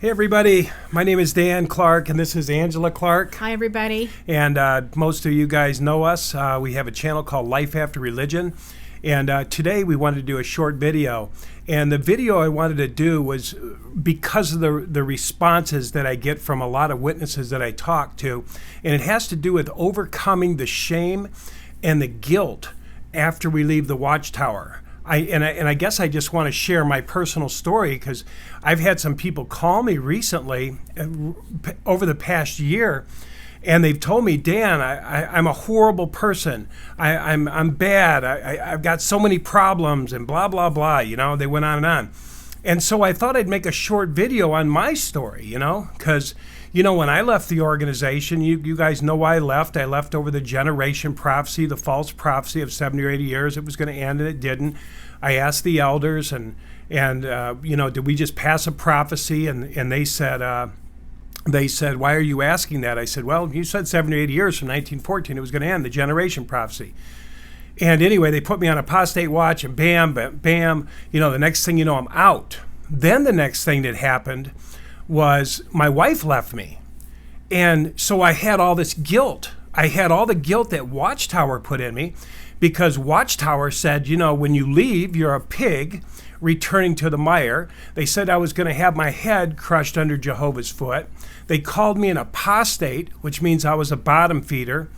Hey everybody, my name is Dan Clark and this is Angela Clark. Hi everybody. And most of you guys know us. We have a channel called Life After Religion. And today we wanted to do a short video. And the video I wanted to do was because of the responses that I get from a lot of witnesses that I talk to. And it has to do with overcoming the shame and the guilt after we leave the Watchtower. I guess I just want to share my personal story because I've had some people call me recently over the past year, and they've told me, Dan, I'm a horrible person. I'm bad. I've got so many problems and blah, blah, blah. You know, they went on and on. And so I thought I'd make a short video on my story, you know, because, you know, when I left the organization, you guys know why I left. I left over the generation prophecy, the false prophecy of 70 or 80 years. It was going to end, and it didn't. I asked the elders, and you know, did we just pass a prophecy? And they said, why are you asking that? I said, well, you said 70 or 80 years from 1914 it was going to end, the generation prophecy. And anyway, they put me on apostate watch, and bam, bam, bam, you know, the next thing you know, I'm out. Then the next thing that happened was my wife left me. And so I had all this guilt. I had all the guilt that Watchtower put in me because Watchtower said, you know, when you leave, you're a pig returning to the mire. They said I was going to have my head crushed under Jehovah's foot. They called me an apostate, which means I was a bottom feeder.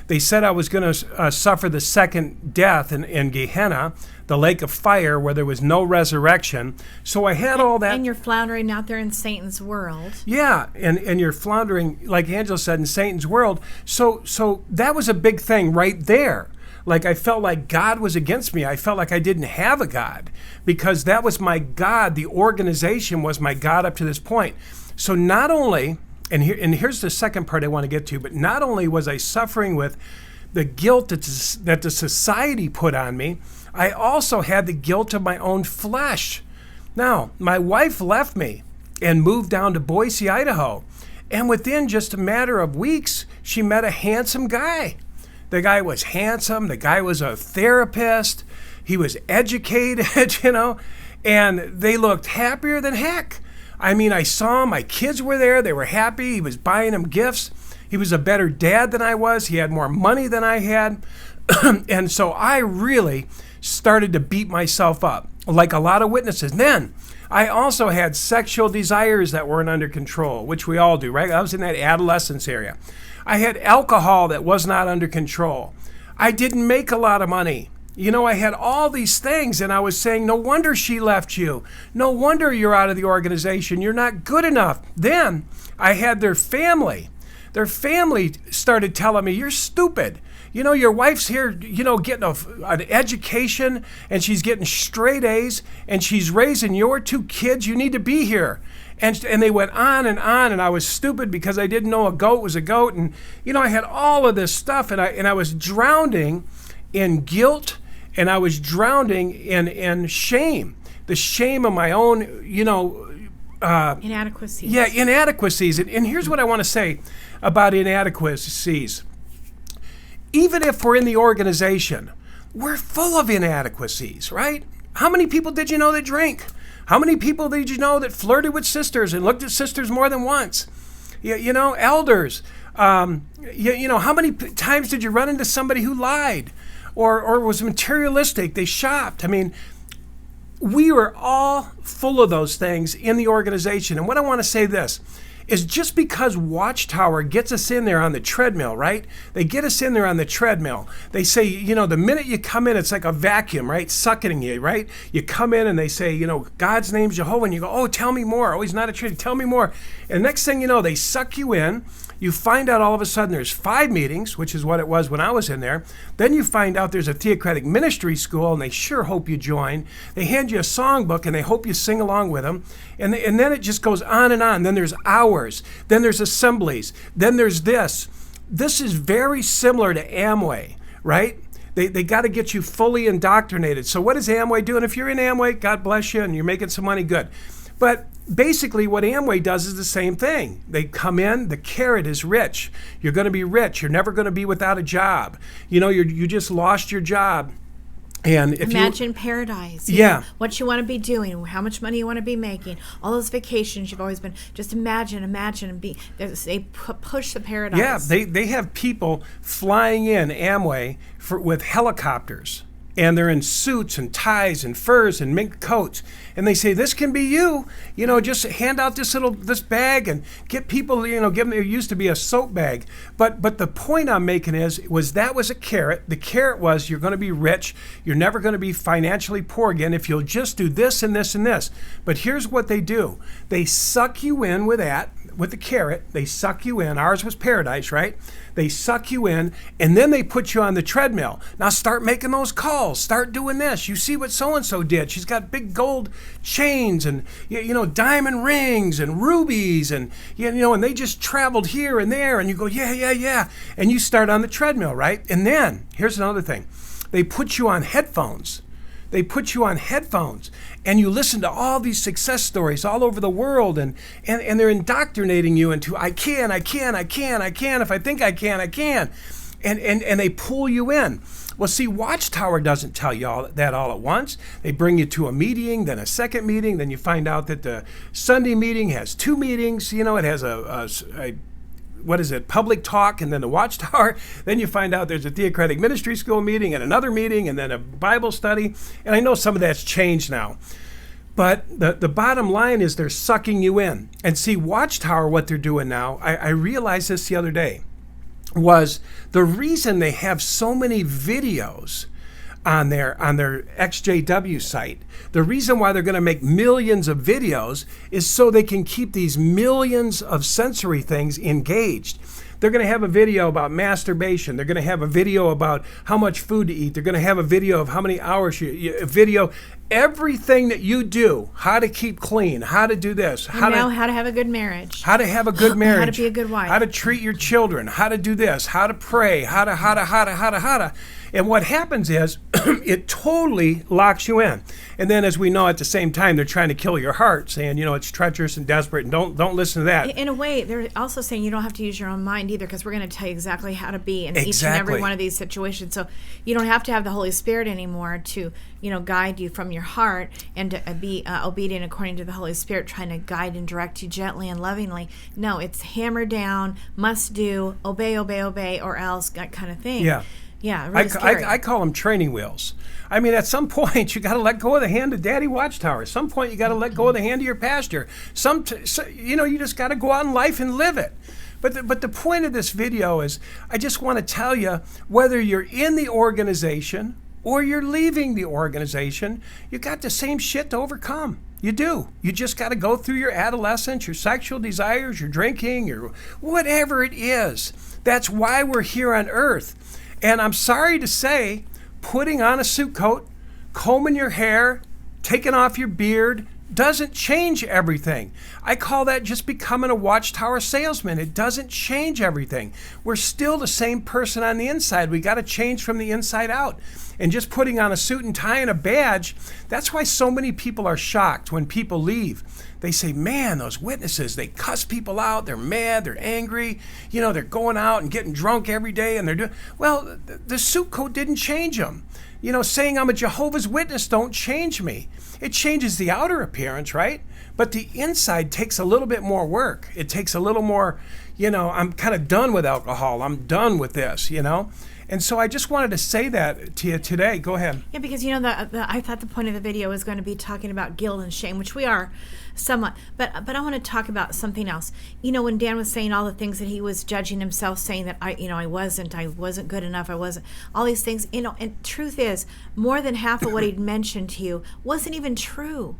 They said I was going to suffer the second death in Gehenna, the lake of fire, where there was no resurrection. So I had all that. And you're floundering out there in Satan's world. Yeah, and you're floundering, like Angela said, in Satan's world. So that was a big thing right there. Like I felt like God was against me. I felt like I didn't have a God because that was my God. The organization was my God up to this point. So not only... And here's the second part I want to get to, but not only was I suffering with the guilt that the society put on me, I also had the guilt of my own flesh. Now, my wife left me and moved down to Boise, Idaho. And within just a matter of weeks, she met a handsome guy. The guy was handsome. The guy was a therapist. He was educated, you know, and they looked happier than heck. I mean, I saw him, my kids were there, they were happy, he was buying them gifts. He was a better dad than I was, he had more money than I had. And so I really started to beat myself up, like a lot of witnesses. And then I also had sexual desires that weren't under control, which we all do, right? I was in that adolescence area. I had alcohol that was not under control. I didn't make a lot of money. You know, I had all these things, and I was saying, no wonder she left you. No wonder you're out of the organization. You're not good enough. Then I had their family. Their family started telling me, you're stupid. You know, your wife's here, you know, getting an education, and she's getting straight A's, and she's raising your two kids. You need to be here. And they went on, and I was stupid because I didn't know a goat was a goat. And, you know, I had all of this stuff, and I was drowning in guilt, and I was drowning in shame, the shame of my own, you know. Inadequacies. Yeah, inadequacies. And here's what I want to say about inadequacies. Even if we're in the organization, we're full of inadequacies, right? How many people did you know that drink? How many people did you know that flirted with sisters and looked at sisters more than once? You know, elders. You know, how many times did you run into somebody who lied? Or was materialistic, they shopped. I mean, we were all full of those things in the organization. And what I want to say this is just because Watchtower gets us in there on the treadmill, right? They get us in there on the treadmill. They say, you know, the minute you come in, it's like a vacuum, right? Sucking you, right? You come in and they say, you know, God's name's Jehovah. And you go, oh, tell me more. Oh, he's not a Trinity. Tell me more. And next thing you know, they suck you in. You find out all of a sudden there's 5 meetings, which is what it was when I was in there. Then you find out there's a theocratic ministry school, and they sure hope you join. They hand you a songbook, and they hope you sing along with them. And then it just goes on and on. Then there's hours. Then there's assemblies. Then there's this. This is very similar to Amway, right? They got to get you fully indoctrinated. So what is Amway doing? If you're in Amway, God bless you, and you're making some money, good. But basically what Amway does is the same thing. They come in, the carrot is rich. You're going to be rich. You're never going to be without a job. You know, you just lost your job. And if imagine paradise. Yeah. What you want to be doing, how much money you want to be making, all those vacations you've always been. Just imagine, and be. They push the paradise. Yeah, they have people flying in Amway with helicopters, and they're in suits and ties and furs and mink coats, and they say, this can be you, just hand out this bag and get people, give them. It used to be a soap bag, but the point I'm making was that was a carrot. The carrot was, you're going to be rich, you're never going to be financially poor again if you'll just do this and this and this. But here's what they do: they suck you in with the carrot. They suck you in. Ours was paradise, right? They suck you in, and then they put you on the treadmill. Now start making those calls. Start doing this. You see what so-and-so did. She's got big gold chains and, diamond rings and rubies and, and they just traveled here and there. And you go, yeah. And you start on the treadmill, right? And then, here's another thing. They put you on headphones. And you listen to all these success stories all over the world, and they're indoctrinating you into, I can, if I think I can. And they pull you in. Well, see, Watchtower doesn't tell you all at once. They bring you to a meeting, then a second meeting, then you find out that the Sunday meeting has two meetings. It has a public talk, and then the Watchtower. Then you find out there's a theocratic ministry school meeting and another meeting and then a Bible study. And I know some of that's changed now. But the bottom line is they're sucking you in. And see, Watchtower, what they're doing now, I realized this the other day, was the reason they have so many videos on their XJW site. The reason why they're going to make millions of videos is so they can keep these millions of sensory things engaged. They're going to have a video about masturbation. They're going to have a video about how much food to eat. They're going to have a video of how many hours everything that you do, how to keep clean, how to do this, how to have a good marriage, how to have a good marriage, how to be a good wife, how to treat your children, how to do this, how to pray, how to. And what happens is it totally locks you in. And then, as we know, at the same time, they're trying to kill your heart, saying, it's treacherous and desperate, and don't listen to that. In a way, they're also saying you don't have to use your own mind either, because we're going to tell you exactly how to be in each and every one of these situations. So you don't have to have the Holy Spirit anymore to, guide you from your heart and to be obedient according to the Holy Spirit, trying to guide and direct you gently and lovingly. No, it's hammer down, must do, obey, or else, that kind of thing. Yeah, really scary. I call them training wheels. I mean, at some point, you got to let go of the hand of Daddy Watchtower. At some point, you got to let go of the hand of your pastor. You just got to go out in life and live it. But the point of this video is, I just want to tell you, whether you're in the organization or you're leaving the organization, you got the same shit to overcome. You do. You just got to go through your adolescence, your sexual desires, your drinking, your whatever it is. That's why we're here on earth. And I'm sorry to say, putting on a suit coat, combing your hair, taking off your beard doesn't change everything. I call that just becoming a Watchtower salesman. It doesn't change everything. We're still the same person on the inside. We got to change from the inside out. And just putting on a suit and tie and a badge, that's why so many people are shocked when people leave. They say, man, those witnesses, they cuss people out, they're mad, they're angry, they're going out and getting drunk every day, and they're doing, well, the suit coat didn't change them. Saying I'm a Jehovah's Witness don't change me. It changes the outer appearance, right? But the inside takes a little bit more work. It takes a little more, I'm kind of done with alcohol. I'm done with this, And so I just wanted to say that to you today. Go ahead. Yeah, because I thought the point of the video was going to be talking about guilt and shame, which we are somewhat. But I want to talk about something else. When Dan was saying all the things that he was judging himself, saying that I wasn't good enough, I wasn't, all these things. And truth is, more than half of what he'd mentioned to you wasn't even true.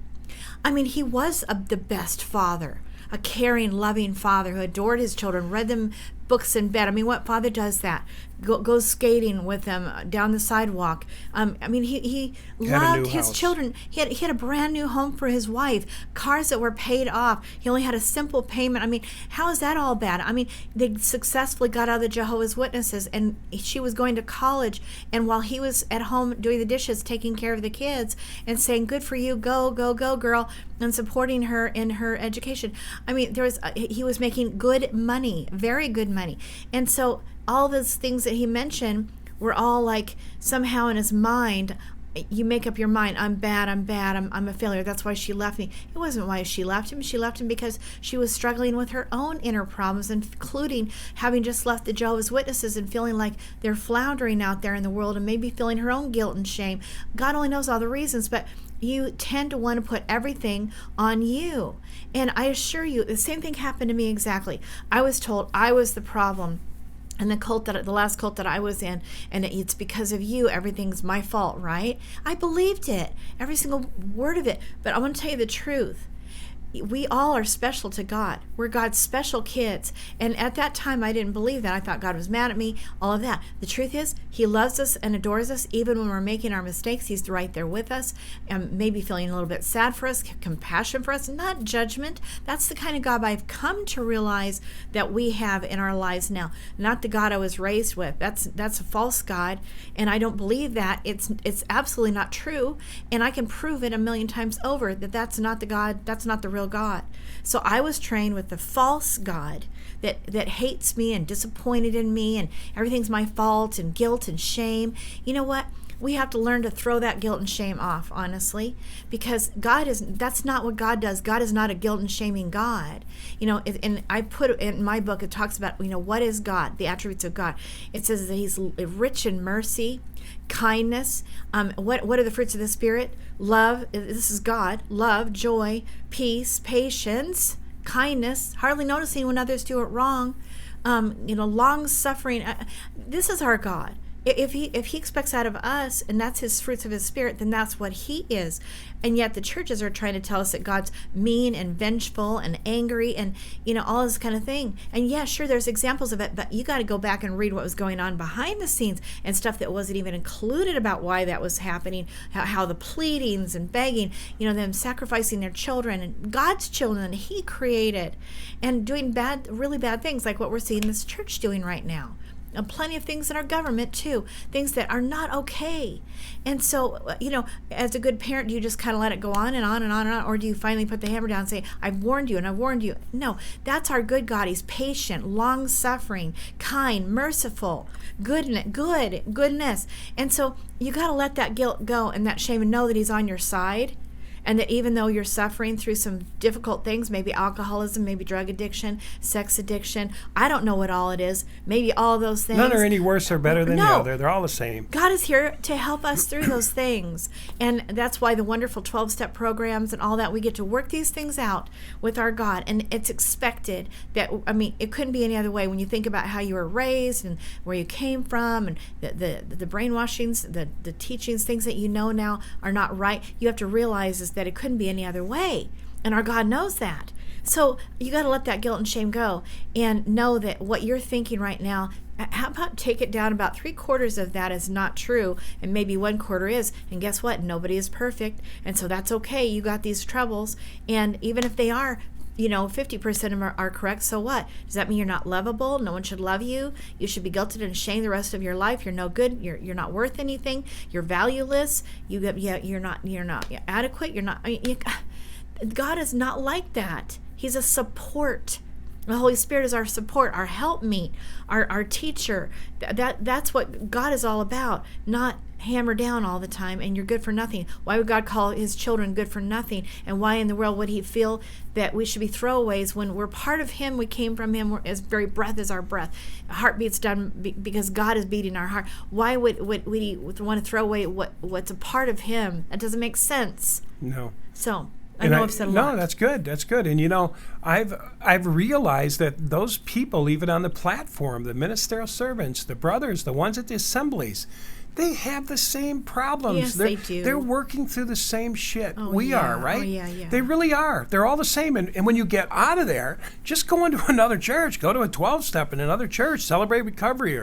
I mean, he was the best father, a caring, loving father who adored his children, read them books in bed. I mean, what father does that? Goes skating with them down the sidewalk. He loved his children. He had a brand new home for his wife, cars that were paid off. He only had a simple payment. I mean, how is that all bad? I mean, they successfully got out of the Jehovah's Witnesses, and she was going to college, and while he was at home doing the dishes, taking care of the kids, and saying, good for you, go, girl, and supporting her in her education. I mean, he was making good money, very good money. And so all those things that he mentioned were all like somehow in his mind you make up your mind, I'm bad, I'm a failure, that's why she left me. It wasn't why she left him. She left him because she was struggling with her own inner problems, including having just left the Jehovah's Witnesses and feeling like they're floundering out there in the world, and maybe feeling her own guilt and shame. God only knows all the reasons, but you tend to want to put everything on you. And I assure you, the same thing happened to me exactly. I was told I was the problem. And the last cult that I was in, and it's because of you, everything's my fault, right? I believed it, every single word of it. But I want to tell you the truth. We all are special to God. We're God's special kids. And at that time, I didn't believe that. I thought God was mad at me, all of that. The truth is, he loves us and adores us. Even when we're making our mistakes, he's right there with us, and maybe feeling a little bit sad for us, compassion for us, not judgment. That's the kind of God I've come to realize that we have in our lives now. Not the God I was raised with. That's a false God, and I don't believe that. It's absolutely not true, and I can prove it a million times over that that's not the God, that's not the real God. So I was trained with the false God that hates me and disappointed in me, and everything's my fault, and guilt and shame. You know what? We have to learn to throw that guilt and shame off, honestly, because that's not what God does. God is not a guilt and shaming God. And I put in my book, it talks about, what is God, the attributes of God. It says that he's rich in mercy, kindness. What are the fruits of the Spirit? Love, this is God, love, joy, peace, patience, kindness, hardly noticing when others do it wrong, long suffering. This is our God. If he expects out of us, and that's his fruits of his Spirit, then that's what he is. And yet the churches are trying to tell us that God's mean and vengeful and angry and, all this kind of thing. And yeah, sure, there's examples of it, but you got to go back and read what was going on behind the scenes and stuff that wasn't even included about why that was happening, how the pleadings and begging, them sacrificing their children and God's children that he created, and doing really bad things like what we're seeing this church doing right now. And plenty of things in our government too, things that are not okay. And so, as a good parent, do you just kind of let it go on and on and on and on, or do you finally put the hammer down and say, I've warned you and I've warned you? No, that's our good God. He's patient, long-suffering, kind, merciful, goodness. And so you got to let that guilt go and that shame, and know that he's on your side. And that even though you're suffering through some difficult things, maybe alcoholism, maybe drug addiction, sex addiction, I don't know what all it is, maybe all those things. None are any worse or better than the other. They're all the same. God is here to help us through those things. And that's why the wonderful 12-step programs and all that, we get to work these things out with our God. And it's expected that, it couldn't be any other way. When you think about how you were raised and where you came from, and the brainwashings, the teachings, things that now are not right, you have to realize is that it couldn't be any other way. And our God knows that. So you got to let that guilt and shame go and know that what you're thinking right now, how about take it down about 3/4 of that is not true, and maybe 1/4 is. And guess what? Nobody is perfect. And so that's okay. You got these troubles. And even if they are, 50% of them are correct, so what? Does that mean you're not lovable? No one should love you? You should be guilted and shamed the rest of your life? You're no good. You're not worth anything. You're valueless. You're not adequate. You're not. God is not like that. He's a support. The Holy Spirit is our support, our helpmeet, our teacher. That's what God is all about, not hammer down all the time and you're good for nothing. Why would God call his children good for nothing? And why in the world would he feel that we should be throwaways when we're part of him? We came from him. His very breath is our breath. A heartbeat's done because God is beating our heart. Why would he want to throw away what's a part of him? That doesn't make sense. No. So I've said a lot. No, that's good. That's good. And I've realized that those people, even on the platform, the ministerial servants, the brothers, the ones at the assemblies, they have the same problems. Yes, they do. They're working through the same shit we are, right? Oh, yeah. They really are. They're all the same. And when you get out of there, just go into another church. Go to a 12-step in another church. Celebrate Recovery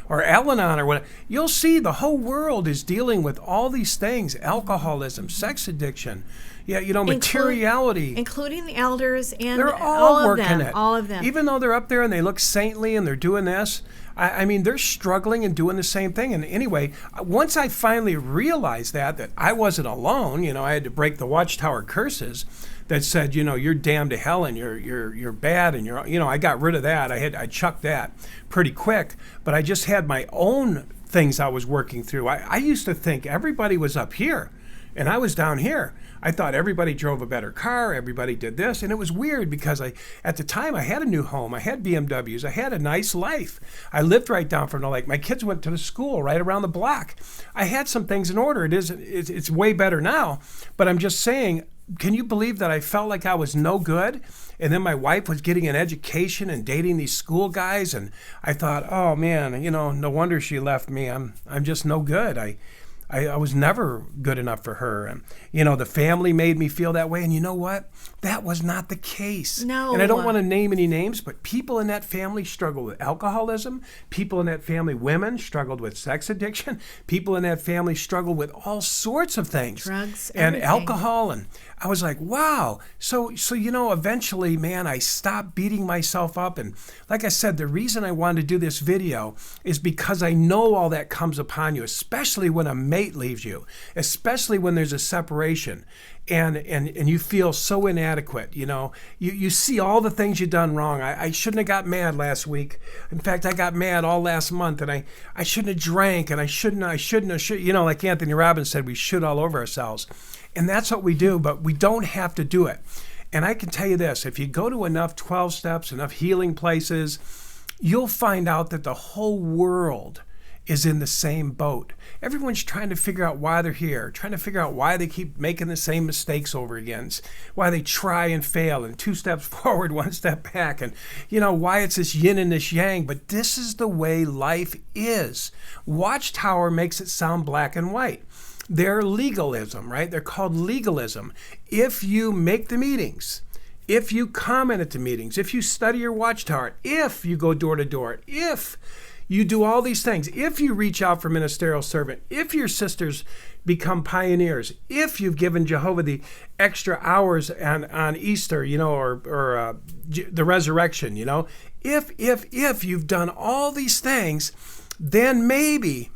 or Al-Anon or whatever. You'll see the whole world is dealing with all these things. Alcoholism, sex addiction, Yeah, materiality. Including the elders and They're all working of them, it. all of them. Even though they're up there and they look saintly and they're doing this, I mean, they're struggling and doing the same thing. And anyway, once I finally realized that I wasn't alone, I had to break the Watchtower curses that said, you're damned to hell and you're bad and I got rid of that. I chucked that pretty quick, but I just had my own things I was working through. I used to think everybody was up here and I was down here. I thought everybody drove a better car, everybody did this, and it was weird because at the time I had a new home, I had BMWs, I had a nice life. I lived right down from the lake. My kids went to the school right around the block. I had some things in order. It's way better now, but I'm just saying, can you believe that I felt like I was no good? And then my wife was getting an education and dating these school guys, and I thought, oh man, no wonder she left me. I'm just no good. I was never good enough for her. And, the family made me feel that way. And you know what? That was not the case. No. And I don't want to name any names, but people in that family struggled with alcoholism. People in that family, women, struggled with sex addiction. People in that family struggled with all sorts of things. Drugs, and everything. Alcohol. And I was like, wow. So eventually, man, I stopped beating myself up. And like I said, the reason I wanted to do this video is because I know all that comes upon you, especially when a mate leaves you, especially when there's a separation and you feel so inadequate. You see all the things you've done wrong. I shouldn't have got mad last week. In fact, I got mad all last month, and I shouldn't have drank, and I shouldn't have, like Anthony Robbins said, we should all over ourselves. And that's what we do, but we don't have to do it. And I can tell you this, if you go to enough 12 steps, enough healing places, you'll find out that the whole world is in the same boat. Everyone's trying to figure out why they're here, trying to figure out why they keep making the same mistakes over again, why they try and fail, and 2 steps forward, 1 step back, and why it's this yin and this yang. But this is the way life is. Watchtower makes it sound black and white. They're legalism, right? They're called legalism. If you make the meetings, if you comment at the meetings, if you study your Watchtower, if you go door to door, if you do all these things, if you reach out for ministerial servant, if your sisters become pioneers, if you've given Jehovah the extra hours on Easter, or the resurrection, if you've done all these things, then maybe,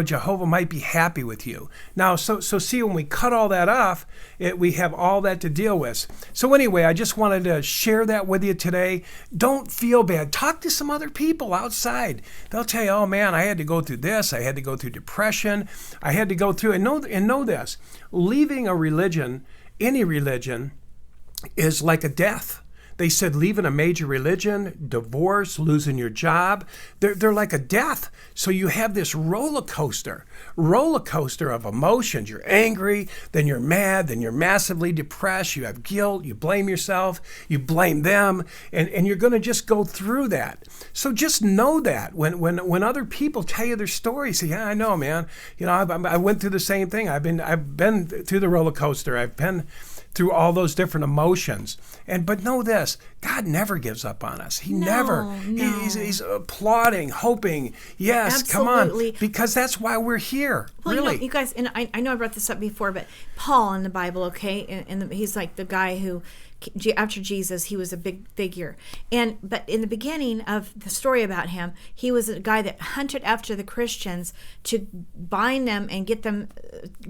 Jehovah might be happy with you. Now, so see, when we cut all that off, we have all that to deal with. So anyway, I just wanted to share that with you today. Don't feel bad. Talk to some other people outside. They'll tell you, oh man, I had to go through this. I had to go through depression. I had to go through, and know this, leaving a religion, any religion, is like a death. They said leaving a major religion, divorce, losing your job, they're like a death. So you have this roller coaster of emotions. You're angry, then you're mad, then you're massively depressed, you have guilt, you blame yourself, you blame them, and you're going to just go through that. So just know that when other people tell you their stories, say, yeah, I know, man. I went through the same thing. I've been through the roller coaster. I've been through all those different emotions. But know this, God never gives up on us. He never. No. He's applauding, hoping, yes, Absolutely. Come on, because that's why we're here. Well, really. You guys, and I know I brought this up before, but Paul in the Bible, okay, and he's like the guy who, after Jesus, he was a big figure. But in the beginning of the story about him, he was a guy that hunted after the Christians to bind them and get them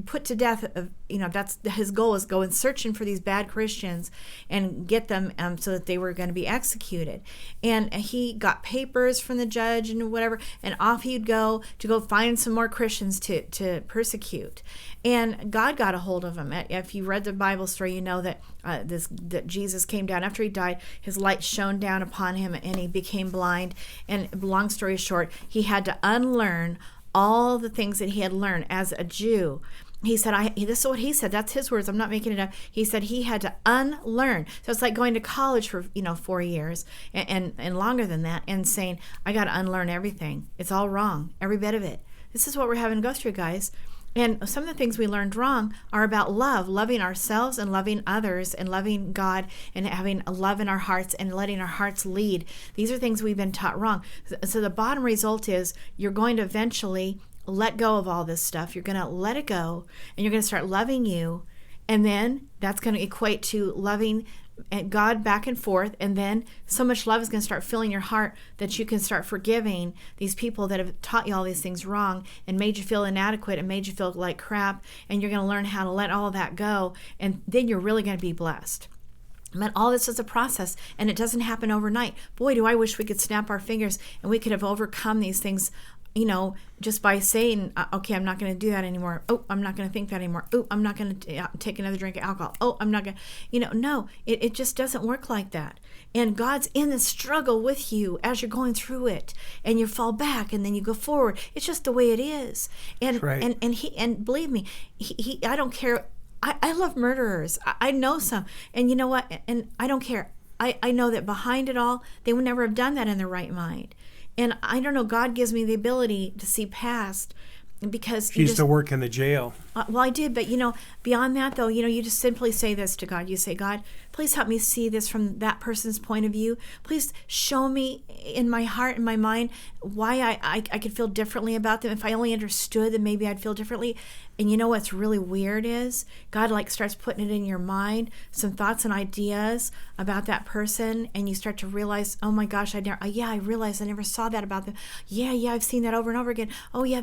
put to death. That's his goal, is go and searching for these bad Christians and get them so that they were going to be executed. And he got papers from the judge and whatever, and off he'd go to go find some more Christians to persecute. And God got a hold of him. If you read the Bible story, you know that that Jesus came down after he died. His light shone down upon him, and he became blind. And long story short, he had to unlearn all the things that he had learned as a Jew. He said, this is what he said. That's his words. I'm not making it up. He said he had to unlearn. So it's like going to college for 4 years and longer than that, and saying, I got to unlearn everything. It's all wrong, every bit of it. This is what we're having to go through, guys. And some of the things we learned wrong are about love, loving ourselves and loving others and loving God and having a love in our hearts and letting our hearts lead. These are things we've been taught wrong. So the bottom result is you're going to eventually let go of all this stuff. You're going to let it go, and you're going to start loving you And then that's going to equate to loving God back and forth, and then so much love is going to start filling your heart that you can start forgiving these people that have taught you all these things wrong and made you feel inadequate and made you feel like crap, and you're going to learn how to let all of that go, and then you're really going to be blessed. But all this is a process, and it doesn't happen overnight. Boy, do I wish we could snap our fingers and we could have overcome these things, just by saying, okay, I'm not going to do that anymore. Oh, I'm not going to think that anymore. Oh, I'm not going to take another drink of alcohol. Oh, I'm not going to, no, it just doesn't work like that. And God's in the struggle with you as you're going through it, and you fall back and then you go forward. It's just the way it is. And right. and believe me, he I don't care. I love murderers. I know some. And you know what? And I don't care. I know that behind it all, they would never have done that in their right mind. And I don't know, God gives me the ability to see past, because she used to work in the jail. Well, I did, but beyond that though, you just simply say this to God. You say, God, please help me see this from that person's point of view. Please show me in my heart and my mind why I could feel differently about them. If I only understood, then maybe I'd feel differently. And you know what's really weird is God starts putting it in your mind, some thoughts and ideas about that person, and you start to realize, oh my gosh, I realized I never saw that about them. Yeah, I've seen that over and over again. Oh yeah,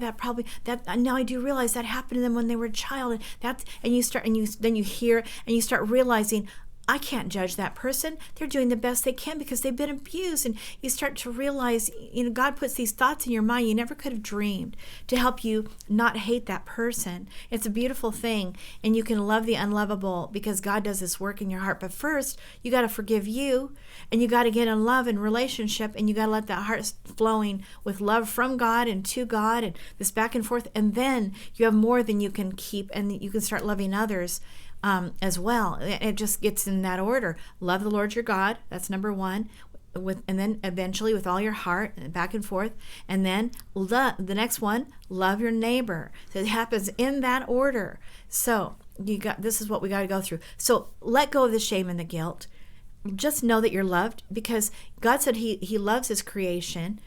now I do realize that happened to them when they were a child, and then you hear and you start realizing, I can't judge that person. They're doing the best they can because they've been abused. And you start to realize, God puts these thoughts in your mind you never could have dreamed to help you not hate that person. It's a beautiful thing. And you can love the unlovable because God does this work in your heart. But first, you got to forgive you, and you got to get in love and relationship, and you got to let that heart flowing with love from God and to God and this back and forth. And then you have more than you can keep, and you can start loving others as well. It just gets in that order. Love the Lord your God. That's number one. And then eventually with all your heart, and back and forth. And then the next one, love your neighbor. So it happens in that order. So this is what we got to go through. So let go of the shame and the guilt. Just know that you're loved, because God said he loves his creation.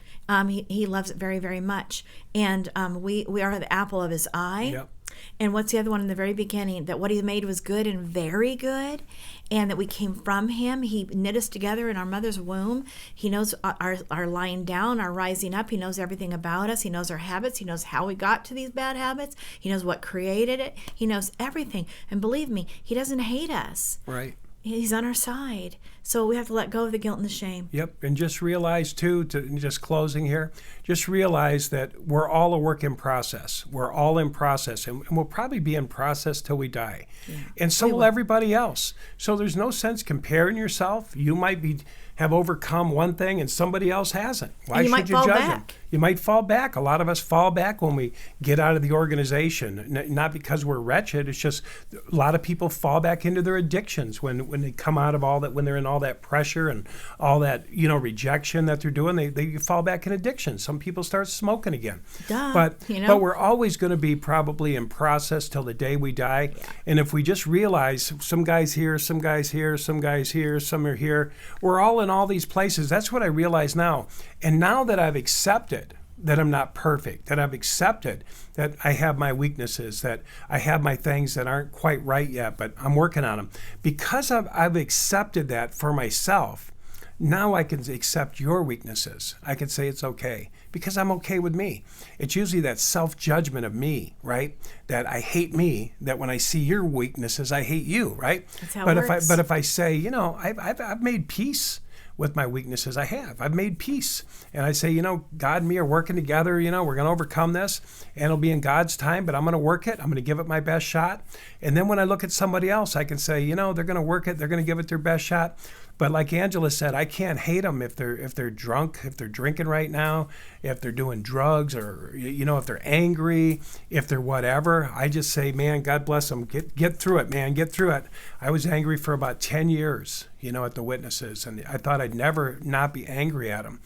He loves it very, very much. And we are the apple of his eye. Yep. And what's the other one in the very beginning? That what he made was good and very good, and that we came from him. He knit us together in our mother's womb. He knows our lying down, our rising up. He knows everything about us. He knows our habits. He knows how we got to these bad habits. He knows what created it. He knows everything. And believe me, he doesn't hate us. Right. He's on our side. So we have to let go of the guilt and the shame. Yep. And just realize, too, just closing here, just realize that we're all a work in process. We're all in process. And we'll probably be in process till we die. Yeah. And so will everybody else. So there's no sense comparing yourself. You might have overcome one thing and somebody else hasn't. Why should you judge them? You might fall back. A lot of us fall back when we get out of the organization, not because we're wretched. It's just a lot of people fall back into their addictions when they come out of all that, when they're in all that pressure and all that rejection that they're doing. They fall back in addiction. Some people start smoking again. But we're always going to be probably in process till the day we die. Yeah. And if we just realize some guys here, some guys here, some guys here, some are here, we're all in all these places. That's what I realize now. And now that I've accepted that I'm not perfect, that I've accepted that I have my weaknesses, that I have my things that aren't quite right yet, but I'm working on them. Because I've accepted that for myself, now I can accept your weaknesses. I can say it's okay because I'm okay with me. It's usually that self-judgment of me, right? That I hate me, that when I see your weaknesses, I hate you, right? That's how it works. But if I say, I've made peace with my weaknesses, I've made peace. And I say, God and me are working together, we're going to overcome this, and it'll be in God's time, but I'm going to work it. I'm going to give it my best shot. And then when I look at somebody else, I can say, they're going to work it. They're going to give it their best shot. But like Angela said, I can't hate them if they're drunk, if they're drinking right now, if they're doing drugs, or if they're angry, if they're whatever. I just say, man, God bless them. Get through it, man. Get through it. I was angry for about 10 years, at the witnesses, and I thought I'd never not be angry at them.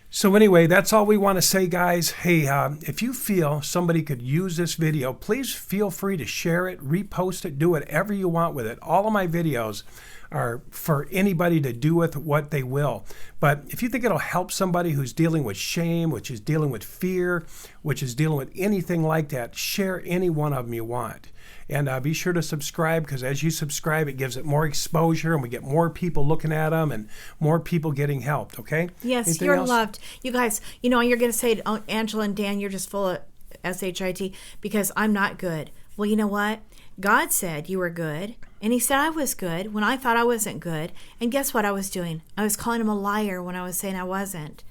So anyway, that's all we want to say, guys. Hey, if you feel somebody could use this video, please feel free to share it, repost it, do whatever you want with it. All of my videos are for anybody to do with what they will. But if you think it'll help somebody who's dealing with shame, which is dealing with fear, which is dealing with anything like that, share any one of them you want. And be sure to subscribe, because as you subscribe, it gives it more exposure, and we get more people looking at them and more people getting helped, okay? Yes, Anything you're else? loved. You guys, you know, you're going to say, oh, Angela and Dan, you're just full of SHIT because I'm not good. Well, you know what? God said you were good, and he said I was good when I thought I wasn't good. And guess what I was doing? I was calling him a liar when I was saying I wasn't.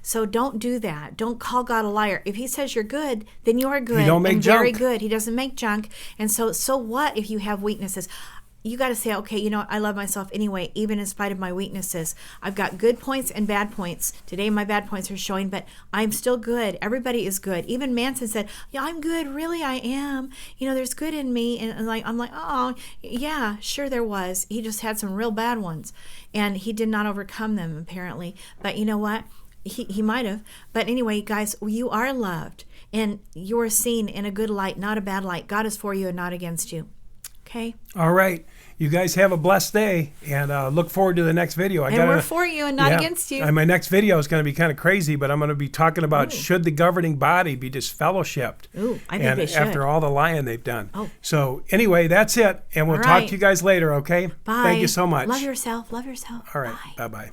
So don't do that. Don't call God a liar. If he says you're good, then you are good. He don't make and very junk. good. He doesn't make junk. And so what if you have weaknesses? You got to say, okay, you know, I love myself anyway, even in spite of my weaknesses. I've got good points and bad points. Today, my bad points are showing, but I'm still good. Everybody is good. Even Manson said, yeah, I'm good. Really, I am. You know, there's good in me. And like, I'm like, oh, yeah, sure there was. He just had some real bad ones. And he did not overcome them, apparently. But you know what? He might have. But anyway, guys, you are loved. And you are seen in a good light, not a bad light. God is for you and not against you. Okay? All right. You guys have a blessed day, and look forward to the next video. We're for you and not against you. And my next video is going to be kind of crazy, but I'm going to be talking about should the governing body be disfellowshipped? Ooh, I think they should. After all the lying they've done. Oh. So anyway, that's it, and we'll talk to you guys later, okay? Bye. Thank you so much. Love yourself. Love yourself. All right. Bye. Bye-bye.